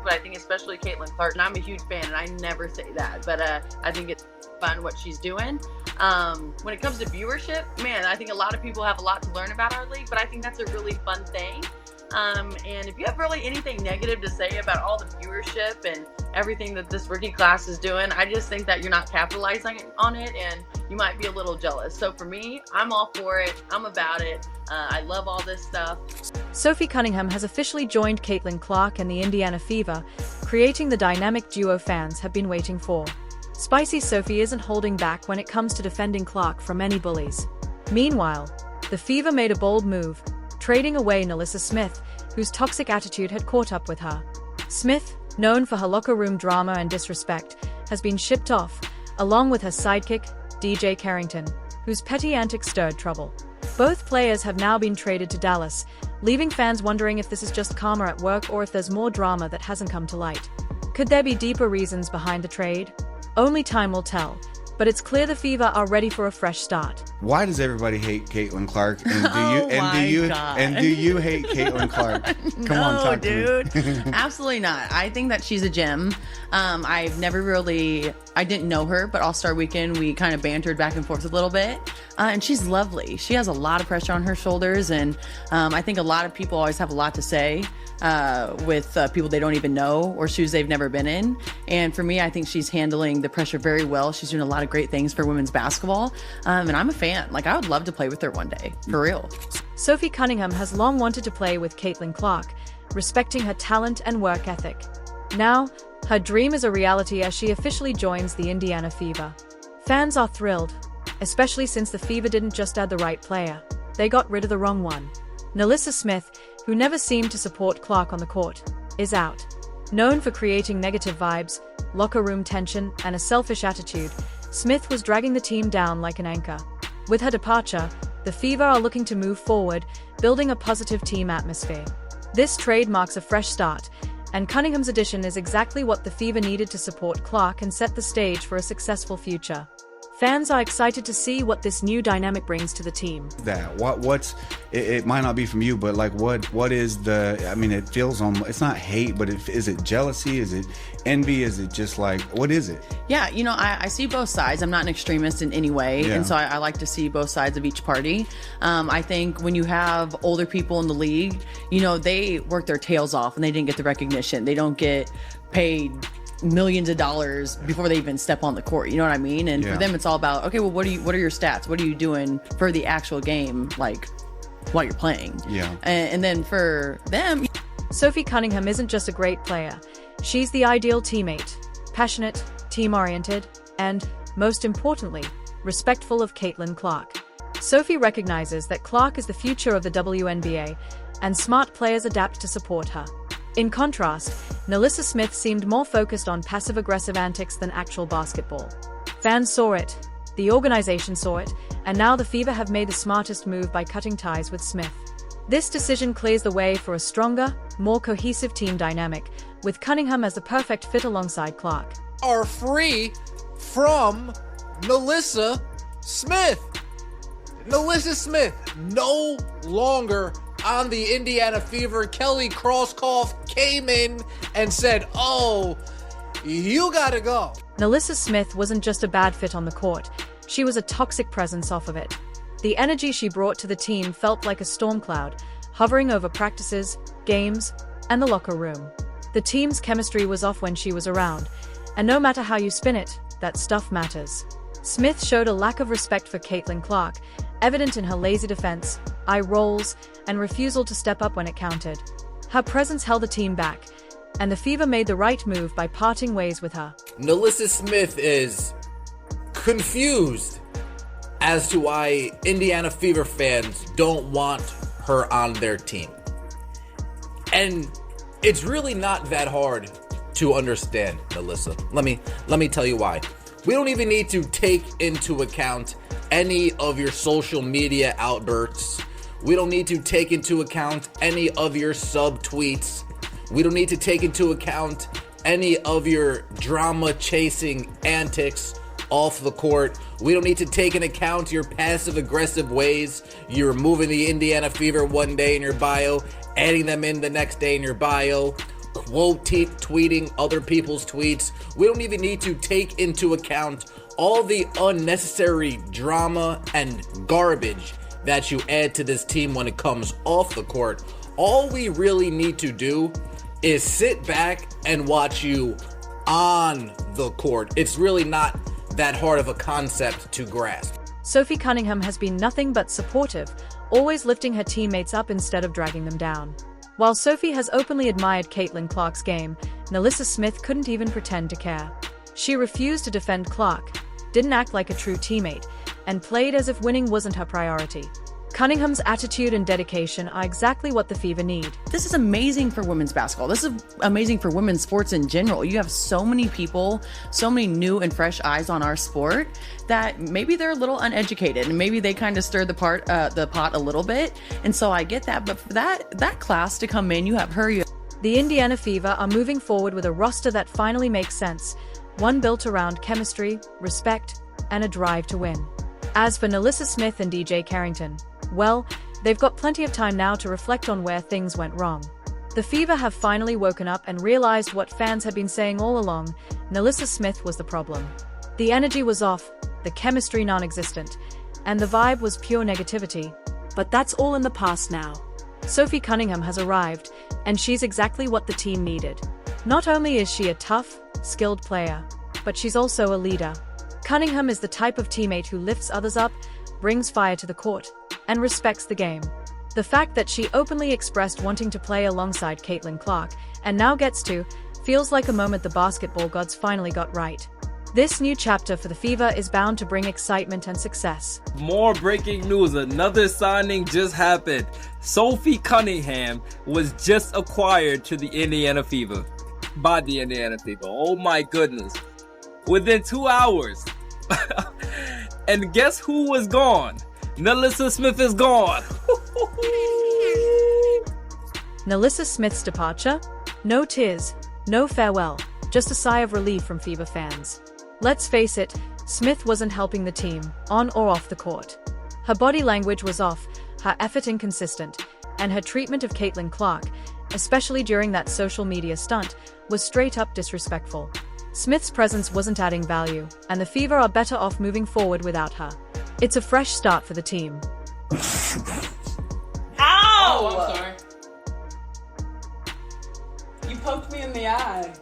but I think especially Caitlin Clark, and I'm a huge fan, and I never say that, but I think it's fun what she's doing. When it comes to viewership, man, I think a lot of people have a lot to learn about our league, but I think that's a really fun thing. And if you have really anything negative to say about all the viewership and everything that this rookie class is doing, I just think that you're not capitalizing on it, and you might be a little jealous. So for me, I'm all for it. I'm about it. I love all this stuff. Sophie Cunningham has officially joined Caitlin Clark and the Indiana Fever, creating the dynamic duo fans have been waiting for. Spicy Sophie isn't holding back when it comes to defending Clark from any bullies. Meanwhile, the Fever made a bold move, trading away Nalissa Smith, whose toxic attitude had caught up with her. Smith, known for her locker room drama and disrespect, has been shipped off, along with her sidekick, DJ Carrington, whose petty antics stirred trouble. Both players have now been traded to Dallas, leaving fans wondering if this is just karma at work or if there's more drama that hasn't come to light. Could there be deeper reasons behind the trade? Only time will tell, but it's clear the Fever are ready for a fresh start. Why does everybody hate Caitlin Clark? And do you hate Caitlin Clark? Come on, talk dude. to me. Absolutely not. I think that she's a gem. I didn't know her, but All-Star Weekend, we kind of bantered back and forth a little bit. And she's lovely. She has a lot of pressure on her shoulders. And I think a lot of people always have a lot to say with people they don't even know or shoes they've never been in. And for me, I think she's handling the pressure very well. She's doing a lot of great things for women's basketball. And I'm a fan. Like, I would love to play with her one day, for real. Sophie Cunningham has long wanted to play with Caitlin Clark, respecting her talent and work ethic. Now, her dream is a reality as she officially joins the Indiana Fever. Fans are thrilled, especially since the Fever didn't just add the right player, they got rid of the wrong one. Nalissa Smith, who never seemed to support Clark on the court, is out. Known for creating negative vibes, locker room tension, and a selfish attitude, Smith was dragging the team down like an anchor. With her departure, the Fever are looking to move forward, building a positive team atmosphere. This trade marks a fresh start, and Cunningham's addition is exactly what the Fever needed to support Clark and set the stage for a successful future. Fans are excited to see what this new dynamic brings to the team. It might not be from you, but like what is it feels it's not hate, but is it jealousy? Is it envy? Is it just like, what is it? Yeah, I see both sides. I'm not an extremist in any way. Yeah. And so I like to see both sides of each party. I think when you have older people in the league, they work their tails off and they didn't get the recognition. They don't get paid millions of dollars before they even step on the court. You know what I mean? And for them, it's all about, okay, well, what are your stats? What are you doing for the actual game, like while you're playing? Yeah. And then for them, Sophie Cunningham isn't just a great player. She's the ideal teammate, passionate, team-oriented, and, most importantly, respectful of Caitlin Clark. Sophie recognizes that Clark is the future of the WNBA, and smart players adapt to support her. In contrast, Nalissa Smith seemed more focused on passive-aggressive antics than actual basketball. Fans saw it, the organization saw it, and now the Fever have made the smartest move by cutting ties with Smith. This decision clears the way for a stronger, more cohesive team dynamic, with Cunningham as the perfect fit alongside Clark. Are free from Nalissa Smith. Nalissa Smith no longer on the Indiana Fever. Kelly Krauskopf came in and said, "Oh, you gotta go." Nalissa Smith wasn't just a bad fit on the court, she was a toxic presence off of it. The energy she brought to the team felt like a storm cloud, hovering over practices, games, and the locker room. The team's chemistry was off when she was around, and no matter how you spin it, that stuff matters. Smith showed a lack of respect for Caitlin Clark, evident in her lazy defense, eye rolls, and refusal to step up when it counted. Her presence held the team back, and the Fever made the right move by parting ways with her. Nalissa Smith is confused as to why Indiana Fever fans don't want her on their team. And it's really not that hard to understand, Nalissa. Let me tell you why. We don't even need to take into account any of your social media outbursts. We don't need to take into account any of your sub-tweets. We don't need to take into account any of your drama-chasing antics off the court. We don't need to take into account your passive-aggressive ways. You're removing the Indiana Fever one day in your bio, adding them in the next day in your bio. tweeting other people's tweets. We don't even need to take into account all the unnecessary drama and garbage that you add to this team when it comes off the court. All we really need to do is sit back and watch you on the court. It's really not that hard of a concept to grasp. Sophie Cunningham has been nothing but supportive, always lifting her teammates up instead of dragging them down. While Sophie has openly admired Caitlin Clark's game, NaLyssa Smith couldn't even pretend to care. She refused to defend Clark, didn't act like a true teammate, and played as if winning wasn't her priority. Cunningham's attitude and dedication are exactly what the Fever need. This is amazing for women's basketball. This is amazing for women's sports in general. You have so many people, so many new and fresh eyes on our sport that maybe they're a little uneducated and maybe they kind of stir the pot a little bit. And so I get that. But for that class to come in, you have her. The Indiana Fever are moving forward with a roster that finally makes sense, one built around chemistry, respect, and a drive to win. As for NaLyssa Smith and DJ Carrington, well, they've got plenty of time now to reflect on where things went wrong. The Fever have finally woken up and realized what fans had been saying all along: NaLyssa Smith was the problem. The energy was off, the chemistry non-existent, and the vibe was pure negativity. But that's all in the past now. Sophie Cunningham has arrived, and she's exactly what the team needed. Not only is she a tough, skilled player, but she's also a leader. Cunningham is the type of teammate who lifts others up, brings fire to the court, and respects the game. The fact that she openly expressed wanting to play alongside Caitlin Clark, and now gets to, feels like a moment the basketball gods finally got right. This new chapter for the Fever is bound to bring excitement and success. More breaking news, another signing just happened. Sophie Cunningham was just acquired to the Indiana Fever. By the Indiana Fever. Oh my goodness. Within 2 hours. And guess who was gone? NaLyssa Smith is gone. NaLyssa Smith's departure? No tears, no farewell, just a sigh of relief from Fever fans. Let's face it, Smith wasn't helping the team, on or off the court. Her body language was off, her effort inconsistent, and her treatment of Caitlin Clark, especially during that social media stunt, was straight up disrespectful. Smith's presence wasn't adding value, and the Fever are better off moving forward without her. It's a fresh start for the team. Ow! Oh, I'm sorry. You poked me in the eye.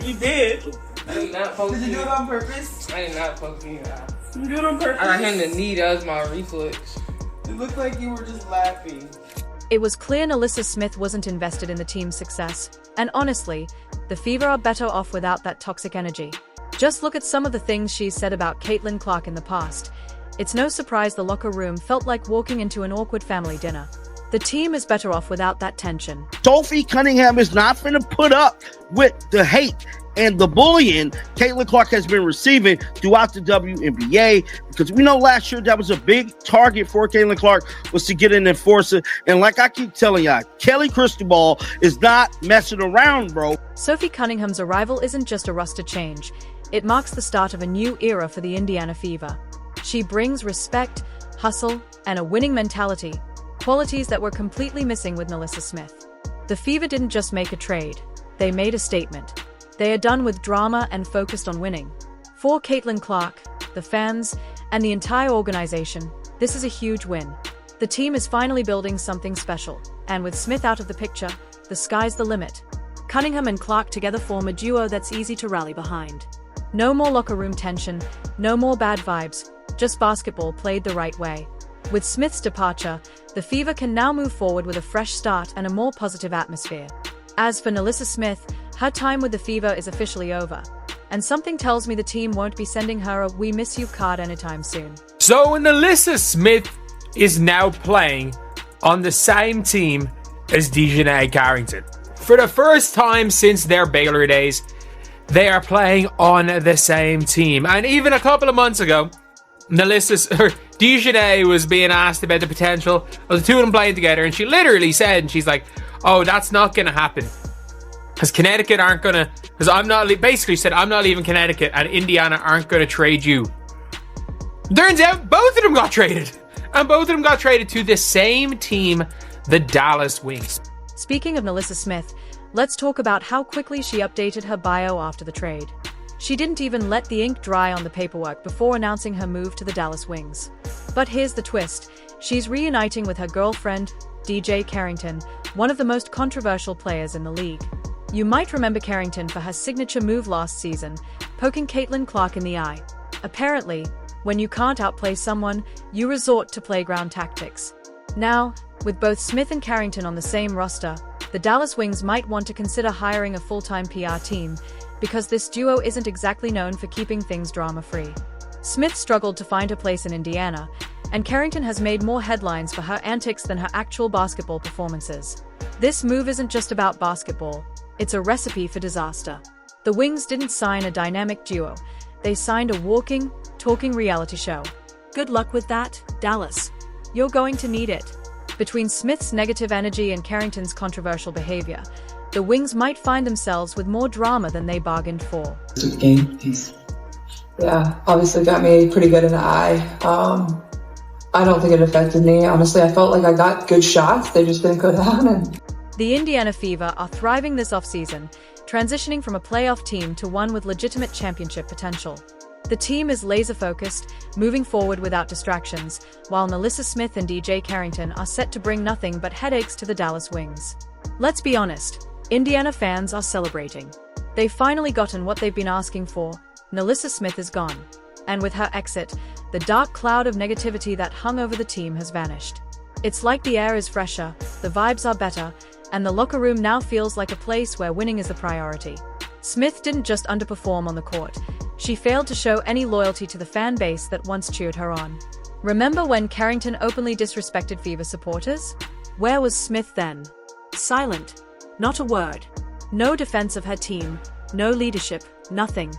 You did. I did not poke you. Did you do it on purpose? I did not poke you. You did it on purpose? I had the knee, that was my reflex. It looked like you were just laughing. It was clear NaLyssa Smith wasn't invested in the team's success, and honestly, the Fever are better off without that toxic energy. Just look at some of the things she's said about Caitlin Clark in the past. It's no surprise the locker room felt like walking into an awkward family dinner. The team is better off without that tension. Sophie Cunningham is not going to put up with the hate and the bullying Caitlin Clark has been receiving throughout the WNBA, because we know last year that was a big target for Caitlin Clark, was to get an enforcer. And like I keep telling y'all, Kelly Cristobal is not messing around, bro. Sophie Cunningham's arrival isn't just a roster change. It marks the start of a new era for the Indiana Fever. She brings respect, hustle, and a winning mentality, qualities that were completely missing with NaLyssa Smith. The Fever didn't just make a trade, they made a statement. They are done with drama and focused on winning. For Caitlin Clark, the fans, and the entire organization, this is a huge win. The team is finally building something special, and with Smith out of the picture, the sky's the limit. Cunningham and Clark together form a duo that's easy to rally behind. No more locker room tension, no more bad vibes, just basketball played the right way. With Smith's departure, the Fever can now move forward with a fresh start and a more positive atmosphere. As for NaLyssa Smith, her time with the Fever is officially over, and something tells me the team won't be sending her a "we miss you" card anytime soon. So NaLyssa Smith is now playing on the same team as DJ Carrington. For the first time since their Baylor days, they are playing on the same team. And even a couple of months ago, DJ was being asked about the potential of the two of them playing together, and she literally said, and she's like, "Oh, that's not going to happen." Because Connecticut aren't gonna. Because I'm not basically said I'm not leaving Connecticut, and Indiana aren't gonna trade you. Turns out both of them got traded, and both of them got traded to the same team, the Dallas Wings. Speaking of NaLyssa Smith, let's talk about how quickly she updated her bio after the trade. She didn't even let the ink dry on the paperwork before announcing her move to the Dallas Wings. But here's the twist. She's reuniting with her girlfriend, DJ Carrington, one of the most controversial players in the league. You might remember Carrington for her signature move last season, poking Caitlin Clark in the eye. Apparently, when you can't outplay someone, you resort to playground tactics. Now, with both Smith and Carrington on the same roster, the Dallas Wings might want to consider hiring a full-time PR team, because this duo isn't exactly known for keeping things drama-free. Smith struggled to find her place in Indiana, and Carrington has made more headlines for her antics than her actual basketball performances. This move isn't just about basketball, it's a recipe for disaster. The Wings didn't sign a dynamic duo, they signed a walking, talking reality show. Good luck with that, Dallas. You're going to need it. Between Smith's negative energy and Carrington's controversial behavior, the Wings might find themselves with more drama than they bargained for. Yeah, obviously got me pretty good in the eye. I don't think it affected me. Honestly, I felt like I got good shots. They just didn't go down. And the Indiana Fever are thriving this offseason, transitioning from a playoff team to one with legitimate championship potential. The team is laser-focused, moving forward without distractions, while NaLyssa Smith and DJ Carrington are set to bring nothing but headaches to the Dallas Wings. Let's be honest, Indiana fans are celebrating. They've finally gotten what they've been asking for. NaLyssa Smith is gone. And with her exit, the dark cloud of negativity that hung over the team has vanished. It's like the air is fresher, the vibes are better, and the locker room now feels like a place where winning is the priority. Smith didn't just underperform on the court, she failed to show any loyalty to the fan base that once cheered her on. Remember when Carrington openly disrespected Fever supporters? Where was Smith then? Silent. Not a word. No defense of her team, no leadership, nothing.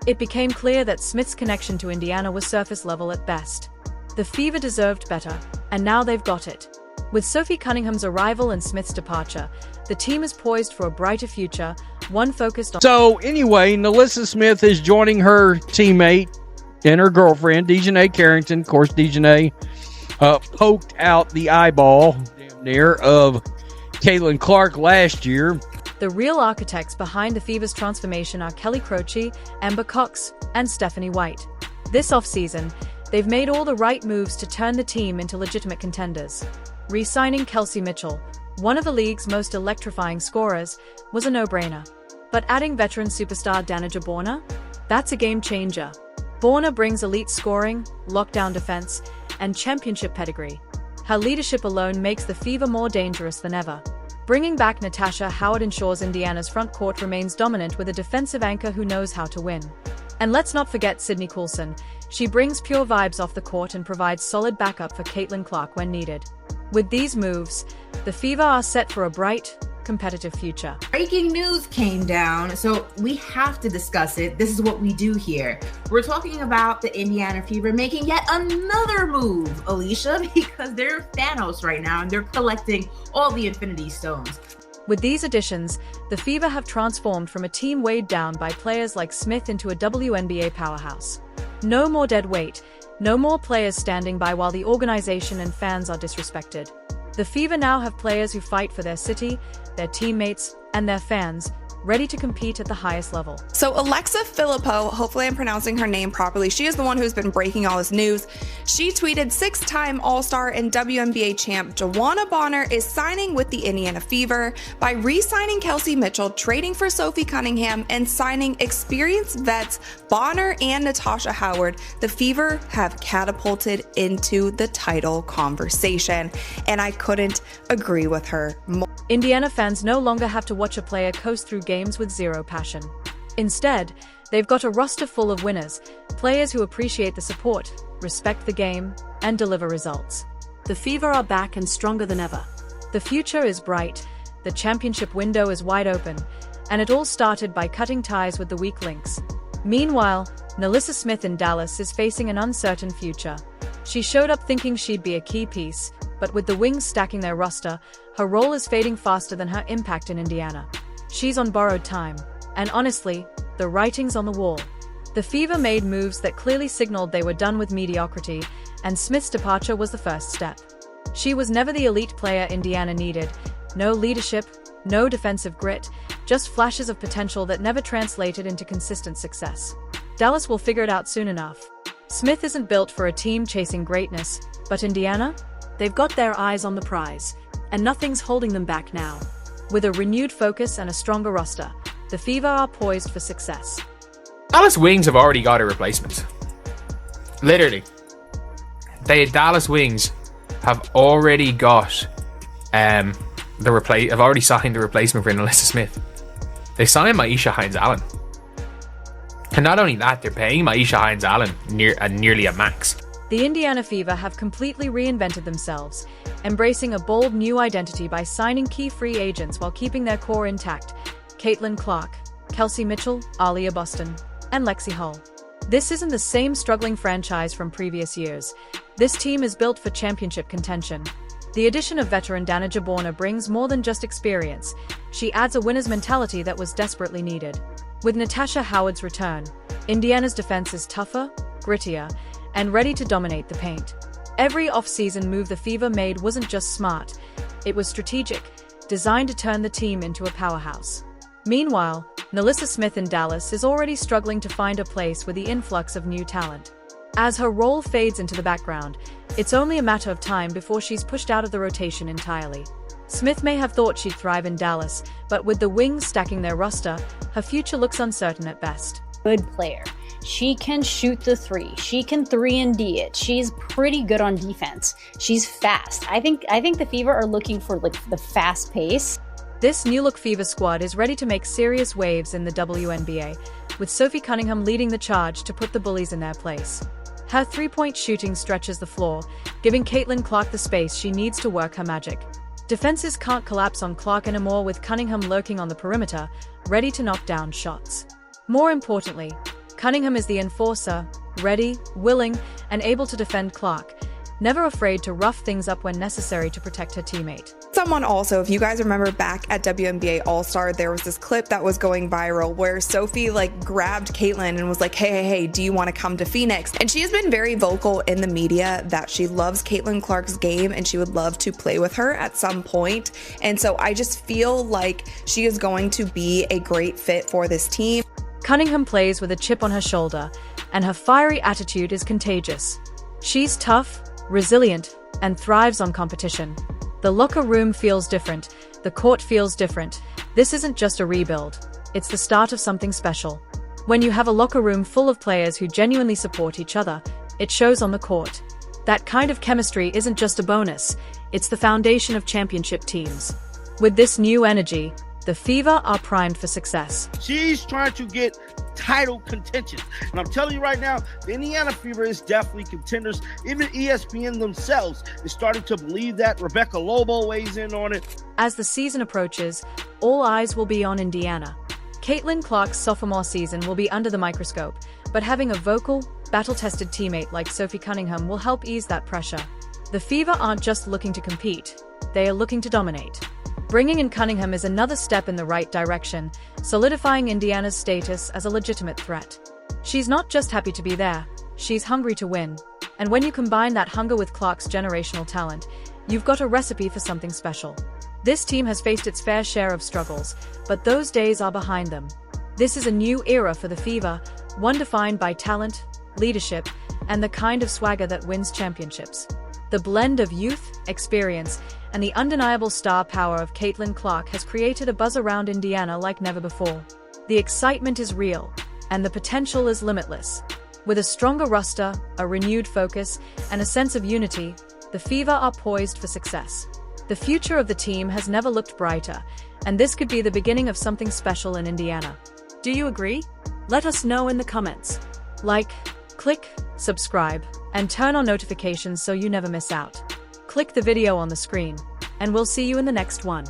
It became clear that Smith's connection to Indiana was surface level at best. The Fever deserved better, and now they've got it. With Sophie Cunningham's arrival and Smith's departure, the team is poised for a brighter future, one focused on... So anyway, NaLyssa Smith is joining her teammate and her girlfriend, Dejanay Carrington. Of course, Dejanay poked out the eyeball damn near of Caitlin Clark last year. The real architects behind the Fever's transformation are Kelly Croce, Amber Cox, and Stephanie White. This offseason, they've made all the right moves to turn the team into legitimate contenders. Re-signing Kelsey Mitchell, one of the league's most electrifying scorers, was a no-brainer. But adding veteran superstar Danica Borna? That's a game-changer. Borna brings elite scoring, lockdown defense, and championship pedigree. Her leadership alone makes the Fever more dangerous than ever. Bringing back Natasha Howard ensures Indiana's front court remains dominant with a defensive anchor who knows how to win. And let's not forget Sydney Coulson. She brings pure vibes off the court and provides solid backup for Caitlin Clark when needed. With these moves, the Fever are set for a bright, competitive future. Breaking news came down, so we have to discuss it. This is what we do here. We're talking about the Indiana Fever making yet another move, Alicia, because they're Thanos right now and they're collecting all the Infinity Stones. With these additions, the Fever have transformed from a team weighed down by players like Smith into a WNBA powerhouse. No more dead weight, no more players standing by while the organization and fans are disrespected. The Fever now have players who fight for their city, their teammates, and their fans, ready to compete at the highest level. So Alexa Filippo, hopefully I'm pronouncing her name properly, she is the one who's been breaking all this news. She tweeted 6-time All-Star and WNBA champ Joanna Bonner is signing with the Indiana Fever by re-signing Kelsey Mitchell, trading for Sophie Cunningham, and signing experienced vets Bonner and Natasha Howard. The Fever have catapulted into the title conversation, and I couldn't agree with her more. Indiana fans no longer have to watch a player coast through games with zero passion. Instead, they've got a roster full of winners, players who appreciate the support, respect the game, and deliver results. The Fever are back and stronger than ever. The future is bright, the championship window is wide open, and it all started by cutting ties with the weak links. Meanwhile, NaLyssa Smith in Dallas is facing an uncertain future. She showed up thinking she'd be a key piece, but with the Wings stacking their roster, her role is fading faster than her impact in Indiana. She's on borrowed time, and honestly, the writing's on the wall. The Fever made moves that clearly signaled they were done with mediocrity, and Smith's departure was the first step. She was never the elite player Indiana needed. No leadership, no defensive grit, just flashes of potential that never translated into consistent success. Dallas will figure it out soon enough. Smith isn't built for a team chasing greatness, but Indiana? They've got their eyes on the prize, and nothing's holding them back now. With a renewed focus and a stronger roster, the Fever are poised for success. Dallas Wings have already got a replacement. Literally. Dallas Wings have already got have already signed the replacement for Alyssa Smith. They signed Maisha Hines-Allen. And not only that, they're paying Maisha Hines-Allen nearly a max. The Indiana Fever have completely reinvented themselves, embracing a bold new identity by signing key free agents while keeping their core intact. Caitlin Clark, Kelsey Mitchell, Aaliyah Boston, and Lexi Hull. This isn't the same struggling franchise from previous years. This team is built for championship contention. The addition of veteran Dana Jaborna brings more than just experience. She adds a winner's mentality that was desperately needed. With Natasha Howard's return, Indiana's defense is tougher, grittier, and ready to dominate the paint. Every offseason move the Fever made wasn't just smart, it was strategic, designed to turn the team into a powerhouse. Meanwhile, Alyssa Smith in Dallas is already struggling to find a place with the influx of new talent. As her role fades into the background, it's only a matter of time before she's pushed out of the rotation entirely. Smith may have thought she'd thrive in Dallas, but with the Wings stacking their roster, her future looks uncertain at best. Good player. She can shoot the three. She can 3-and-D it. She's pretty good on defense. She's fast. I think the Fever are looking for the fast pace. This new-look Fever squad is ready to make serious waves in the WNBA, with Sophie Cunningham leading the charge to put the bullies in their place. Her three-point shooting stretches the floor, giving Caitlin Clark the space she needs to work her magic. Defenses can't collapse on Clark anymore, with Cunningham lurking on the perimeter, ready to knock down shots. More importantly, Cunningham is the enforcer, ready, willing, and able to defend Clark, never afraid to rough things up when necessary to protect her teammate. Someone also, if you guys remember back at WNBA All-Star, there was this clip that was going viral where Sophie grabbed Caitlin and was like, hey, do you want to come to Phoenix? And she has been very vocal in the media that she loves Caitlin Clark's game and she would love to play with her at some point. And so I just feel like she is going to be a great fit for this team. Cunningham plays with a chip on her shoulder, and her fiery attitude is contagious. She's tough, resilient, and thrives on competition. The locker room feels different, the court feels different. This isn't just a rebuild, it's the start of something special. When you have a locker room full of players who genuinely support each other, it shows on the court. That kind of chemistry isn't just a bonus, it's the foundation of championship teams. With this new energy, the Fever are primed for success. She's trying to get title contention. And I'm telling you right now, the Indiana Fever is definitely contenders. Even ESPN themselves is starting to believe that. Rebecca Lobo weighs in on it. As the season approaches, all eyes will be on Indiana. Caitlin Clark's sophomore season will be under the microscope, but having a vocal, battle-tested teammate like Sophie Cunningham will help ease that pressure. The Fever aren't just looking to compete, they are looking to dominate. Bringing in Cunningham is another step in the right direction, solidifying Indiana's status as a legitimate threat. She's not just happy to be there, she's hungry to win. And when you combine that hunger with Clark's generational talent, you've got a recipe for something special. This team has faced its fair share of struggles, but those days are behind them. This is a new era for the Fever, one defined by talent, leadership, and the kind of swagger that wins championships. The blend of youth, experience, and the undeniable star power of Caitlin Clark has created a buzz around Indiana like never before. The excitement is real, and the potential is limitless. With a stronger roster, a renewed focus, and a sense of unity, the Fever are poised for success. The future of the team has never looked brighter, and this could be the beginning of something special in Indiana. Do you agree? Let us know in the comments. Like, click, subscribe, and turn on notifications so you never miss out. Click the video on the screen, and we'll see you in the next one.